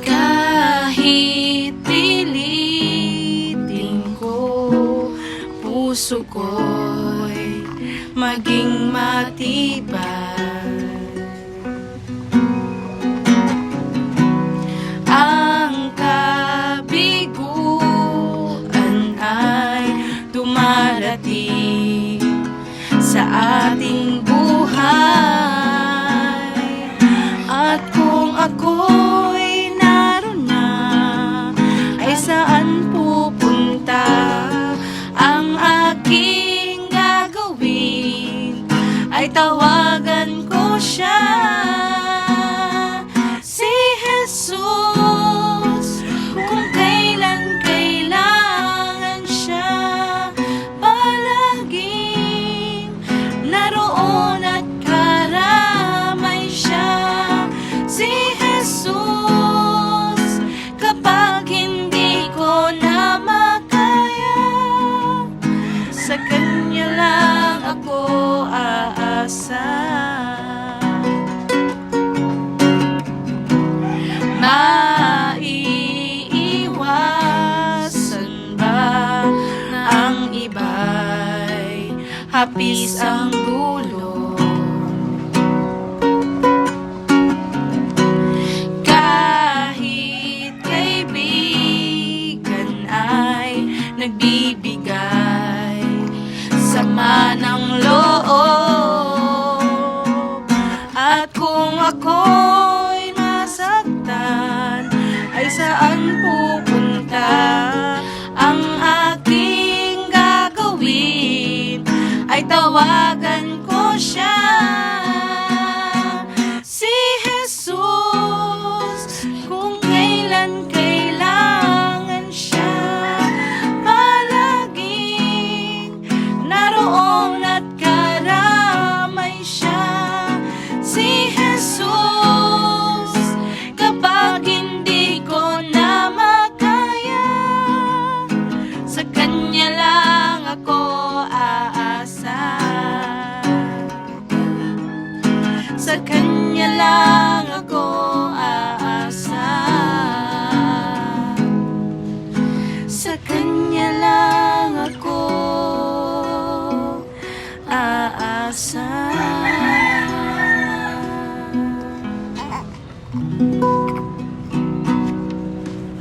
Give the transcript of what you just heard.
Kahit pilitin ko, puso ko'y maging matibay. Ang kabiguan ay dumarating sa ating buhay, at kung ako'y naroon na, ay saan pupunta? Ang aking gagawin ay tawagan ko siya, si Jesus. Kung kailan kailangan siya, palaging naroon at karamay siya, si Jesus. Kapag hindi ko na makaya, sa Kanya lang ako aasa. Maiiwasan ba ang iba'y hapis ang dulo? Kahit kaibigan ay nagbibigay sama ng loob, at kung ako'y nasaktan, ay saan pupunta? Ang aking gagawin ay tawagan ko siya, si Jesus. Kung kailan kailangan siya, palaging naroon at karamay siya, si Jesus. Kapag hindi ko na makaya, sa Kanya lang ako aasa. Sa Kanya lang ako aasa. Sa Kanya lang